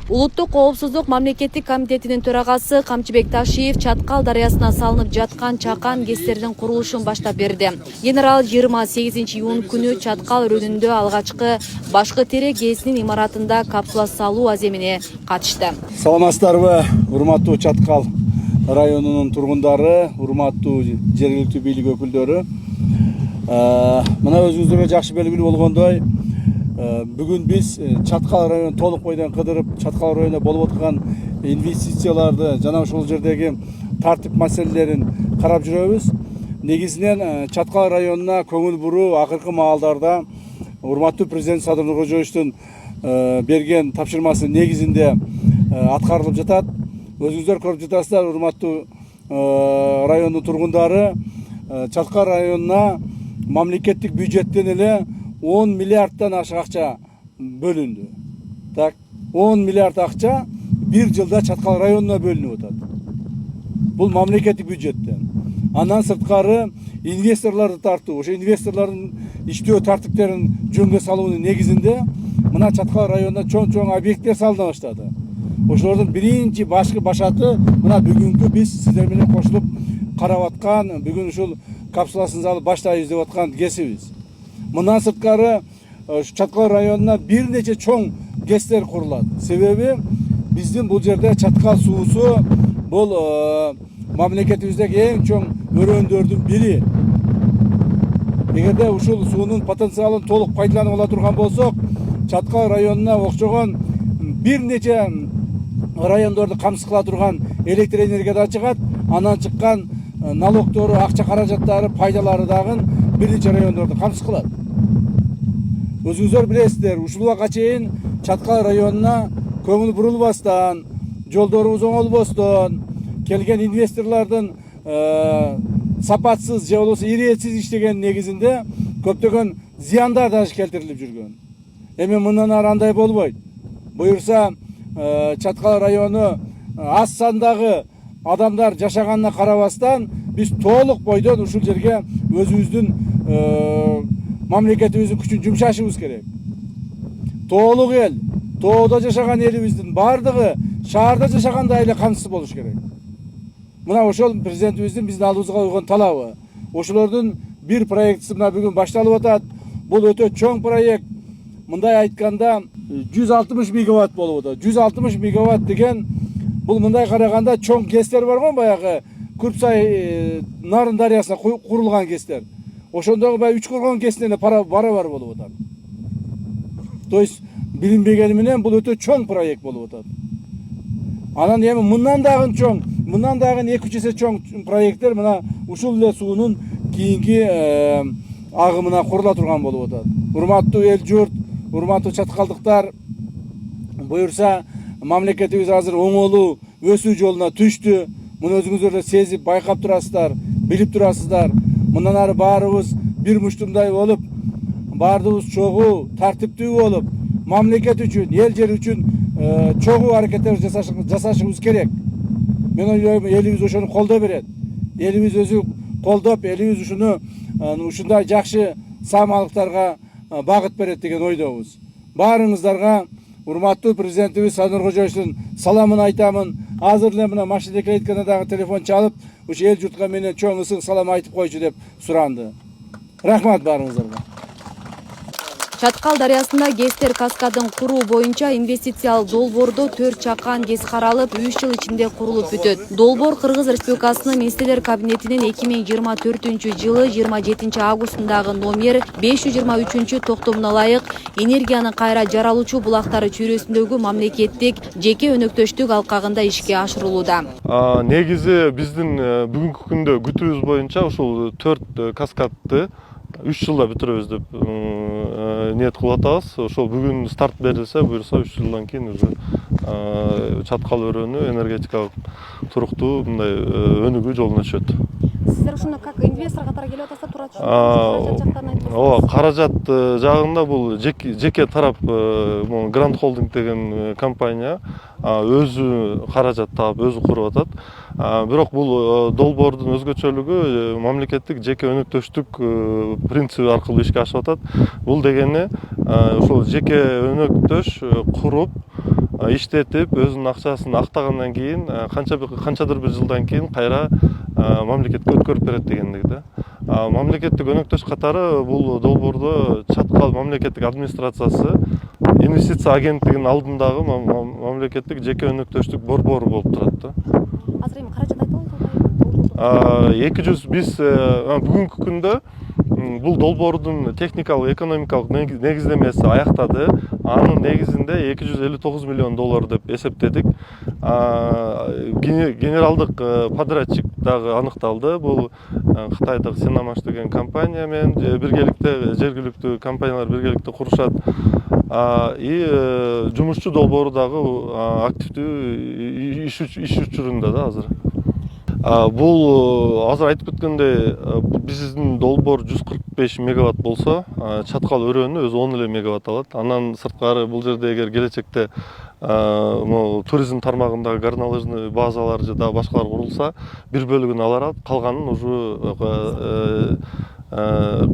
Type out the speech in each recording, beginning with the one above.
Улуттук коопсуздук мамлекеттик комитетинин төрагасы Камчыбек Ташиев Чаткал дарыясына салынып жаткан чакан ГЭСтердин курулушун баштап берди. Генерал 28-июнь күнү Чаткал районунда алгачкы башкы тере ГЭСинин имаратында капсула салуу аземине катышты. Саламатсыздарбы, урматтуу Чаткал районунун тургундары, урматтуу жергиликтүү бийлик өкүлдөрү. Мына өзүңүздөргө жакшы белгилүү болгондой, бүгүн биз Чаткал районун толук бойдон кыдырып, Чаткал районуна болуп аткан инвестицияларды жана ошол жердеги тартип маселелерин карап жүрөбүз. Негизинен Чаткал районуна көңүл буруу акыркы маалдарда урматтуу президент Садыр Нуркожоевичтин берген тапшырмасы негизинде аткарылып жатат. Өзүңүздөр көрүп жатасыздар, урматтуу райондун тургундары, Чаткал районуна мамлекеттик бюджеттен эле 10 миллиардтан ашык акча бөлүндү. Так, 10 миллиард акча бир жылда Чаткал районуна бөлүнүп атат. Бул мамлекеттик бюджеттен. Андан сырткары инвесторлорду тартуу, ошо инвесторлордун иштөө тартиптерин жөнгө салуунун негизинде мына Чаткал районунда чоң объекттер салына баштады. Ошолордун биринчи башаты мына бүгүнкү биз сиздер менен кошулуп карап аткан, бүгүн ушул капсуласын салып баштайбыз деп аткан ГЭСибиз. Мындан сырткары Чаткал районуна бир нече чоң ГЭСтер курулат. Себеби биздин бул жерде Чаткал суусу бул мамлекетибиздеги эң чоң өрөөндөрдүн бири. Эгерде ушул суунун потенциалын толук пайдаланып ала турган болсок, Чаткал районуна окшогон бир нече райондорду камсыз кыла турган электр энергия да чыгат, анан чыккан налогдору, акча каражаттары, пайдалары дагы бир нече райондорду камсыз кылат. Өзүңүздөр билесиздер, ушул убакка чейин Чаткал районуна көңүл бурулбастан, жолдорубуз оңолбостон, келген инвесторлордун сапатсыз же болбосо иретсиз иштеген негизинде көптөгөн зыяндар да келтирилип жүргөн. Эми мындан ары андай болбойт. Буюрса Чаткал району аз сандагы адамдар жашаганына карабастан биз толук бойдон ушул жерге өзүбүздүн мамлекетибиздин күчүн жумшашыбыз керек. Толук эл, тоодо жашаган элибиздин бардыгы шаарда жашагандай эле камсыз болуш керек. Мына ошол президентибиздин биздин алдыбызга койгон талабы. Ошолордун бир проектиси мына бүгүн башталып атат. Бул өтө чоң проект. Мындай айтканда 160 мегаватт болуп атат. 160 мегаватт деген бул мындай караганда чоң ГЭСтер бар го, баягы Күрпсай Нарын дарыясына курулган ГЭСтер. Ошондогу баягы Үчкөргөн ГЭСине барабар болуп атат. То есть билинбегени менен бул өтө чоң проект болуп атат. Анан эми мындан дагы 2-3 эсе чоң проекттер мына ушул эле суунун кийинки агымына курула турган болуп атат. Урматтуу эл журт, урматтуу чаткалдыктар, буюрса мамлекетибиз азыр оңолуу өсүү жолуна түштү. Муну өзүңүздөр сезип, байкап турасыздар, билип турасыздар. Мындан ары баарыбыз бир муштумдай болуп, баардыгыбыз чогуу, тартиптүү болуп, мамлекет үчүн, эл жер үчүн чогуу аракеттер жасашыбыз керек. Мен ойлойм, элибиз ошону колдой берет. Элибиз өзү колдоп, элибиз ушундай жакшы саамалыктарга багыт берет деген ойдобуз. Баарыңыздарга урматтуу президентибиз Садыр Нуркожоевичтин саламын айтамын. Азыр эле мына машина клетканы дагы телефон чалып, ушу эл журтка менен чоң ысык салам айтып койчу деп суранды. Рахмат баарыңыздарга. Чаткал дарыясында ГЭСтер каскадын куруу боюнча инвестициялык долбоордо 4 чакан ГЭС каралып, 3 жыл ичинде курулуп бүтөт. Долбоор Кыргыз Республикасынын Министрлер кабинетинин 2024-жылы 27 августундагы номер 523 токтомуна ылайык энергиянын кайра жаралуучу булактары чүйрөсүндөгү мамлекеттик жеке өнөктөштүк алкагында ишке ашырылууда. Негизи биздин бүгүнкү күндө күтүүбүз боюнча ушул 4 каскадты 3 жылда бүтүрөбүз деп ниет кылып атабыз. Ошол бүгүн старт берилсе, буюрса 3 жылдан кийин уже Чаткал өрөөнү энергетикалык туруктуу мындай өнүгүү жолуна түшөт. Сиздер ушуну как инвестор катары келип атасыздар, туура түшүнүп? Ооба, каражат жагында бул жеке тарап Гранд Холдинг деген компания өзү каражат таап, өзү куруп атат. Бирок бул долбоордун өзгөчөлүгү мамлекеттик жеке өнөктөштүк принциби аркылуу ишке ашып атат. Бул дегени ошол жеке өнөктөш куруп иштетип өзүнүн акчасын актагандан кийин канчадыр бир жылдан кийин кайра мамлекетке өткөрүп берет дегендиги да. Мамлекеттик өнөктөш катары бул долбоордо Чаткал мамлекеттик администрациясы инвестиция агенттигинин алдындагы мамлекеттик жеке өнөктөштүк борбору болуп турат да. Азыр эми каражат айтылбайбы? 200 биз бүгүнкү күндө бул долбоордун техникалык экономикалык негиздемеси аяктады. Анын негизинде 259 миллион доллар деп эсептедик. Генералдык подрядчик дагы аныкталды. Бул Кытайдагы Синамаш деген компания менен биргеликте жергиликтүү компаниялар биргеликте курушат. И жумушчу долбоору дагы активдүү иш учурунда да азыр. Бул азыр айтып кеткендей биздин долбоор 145 мегаватт болсо, Чаткал өрөөнү өзү 10 эле мегаватт алат. Андан сырткары бул жерде эгер келечекте туризм тармагындагы горнолыжный базалар же дагы башкалар курулса, бир бөлүгүн алат, калганын уже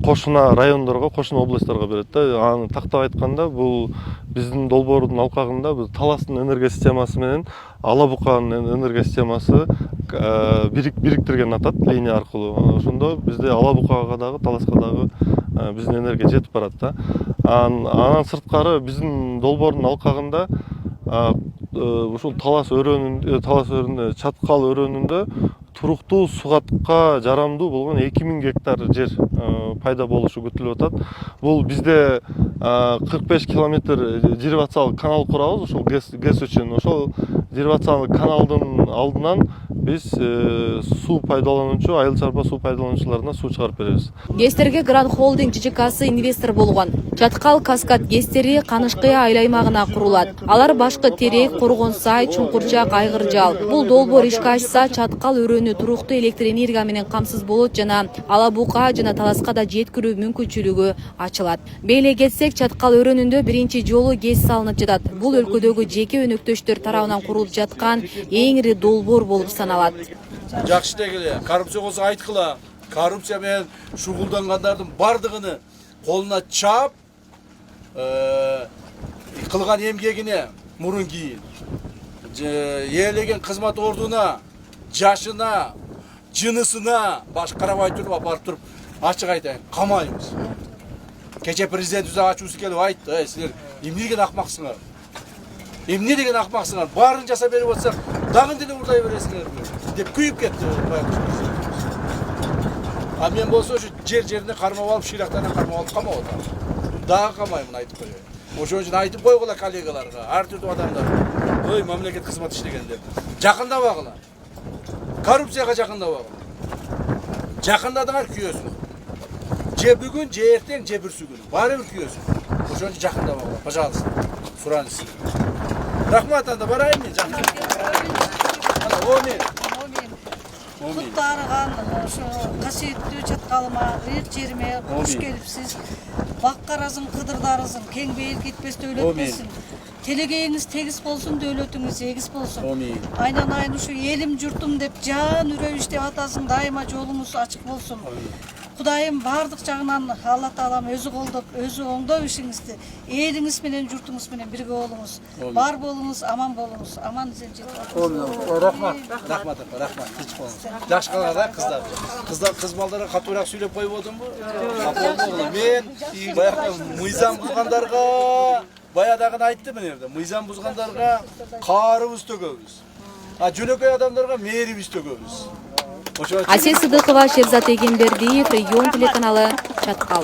кошуна райондорго, кошуна областьтарга берет да. Аны тактап айтканда, бул биздин долбоордун алкагында Таластын энергия системасы менен Ала Буканын энергия системасы бириктирген атат линия аркылуу. Ошондо бизде Ала Букага дагы, Таласка дагы биздин энергия жетип барат да. Анан сырткары биздин долбоордун алкагында ушул Талас өрөөнүндө, Чаткал өрөөнүндө туруктуу сугатка жарамдуу болгон 2000 гектар жер пайда болушу күтүлүп атат. Бул бизде 45 километр деривациялык канал курабыз, ошол ГЭС үчүн. Ошол деривациялык каналдын алдынан биз суу пайдалануучу, айыл чарба суу пайдалануучуларына суу чыгарып беребиз. ГЭСтерге Гранд Холдинг ЖЖКсы инвестор болгон. Чаткал каскад ГЭСтери Канышкыя айыл аймагына курулат. Алар Башкы Терек, Коргон Сай, Чуңкурчак, Айгыржал. Бул долбоор ишке ашса, Чаткал өрөөнү туруктуу электр энергия менен камсыз болот жана Ала Бука жана Таласка да жеткирүү мүмкүнчүлүгү ачылат. Бейле кетсек, Чаткал өрөөнүндө биринчи жолу ГЭС салынып жатат. Бул өлкөдөгү жеке өнөктөштөр тарабынан курулуп жаткан эң ири долбоор болуп саналат. Жакшы дегиле, коррупция болсо айткыла. Коррупция менен шугулдангандардын бардыгыны колуна чаап, кылган эмгегине мурун кийин, ээлеген кызмат ордуна, жашына, жынысына баш карабай туруп апарып туруп, ачык айтайын, камайбыз. Кече президентибиз ачуусу келип айтты, силер эмне деген акмаксыңар? Эмне деген акмаксыңар? Баарын жасап берип атсак, дагы деле урдай бересиңер деп күйүп кетти. А мен болсо ушу жерине кармап алып, шыйрактарынан кармап алып камап атам. Дагы камаймын айтып коеюн. Ошон үчүн айтып койгула коллегаларга, ар түрдүү адамдар. Ой, мамлекет кызмат иштеген деп. Жакындабагыла. Коррупцияга жакындабагыла. Жакындадыңар күйөсүң. Же бүгүн, же эртең, же бүрсү күнү. Баары бир күйөсүң. Ошон үчүн жакындабагыла. Пожалуйста. Сураныс. Рахмат, анда барайын мен. Куту арыган ошо касиеттүү Чаткалыма, ыр жериме кош келипсиз. Бак каразың, кыдырдарызың, кең бейил кетпес дөөлөт болсун. Телегейиңиз тегиз болсун, дөөлөтүңүз эгиз болсун. Айнанайын ушу элим журтум деп жан үрөй иштеп атасың, дайыма жолуңуз ачык болсун. Кудайым бардык жагынан Алла Таалам өзү колдоп, өзү оңдоп ишиңизди. Элиңиз менен, журтуңуз менен бирге болуңуз. Бар болуңуз, аман болуңуз. Аман изен жетип. Рахмат. Рахмат, рахмат. Кич болуңуз. Жакшы калган кыздар. Кыз балдарга катуураак сүйлөп коюп отурмунбу? Мен баягы мыйзам бузгандарга баядагыны айттым мен жерде. Мыйзам бузгандарга каарыбыз төгөбүз. Жөнөкөй адамдарга мээрибиз төгөбүз. Асия Сыдыкова, Шерзат Эгембердиев, Регион телеканалы, Чаткал.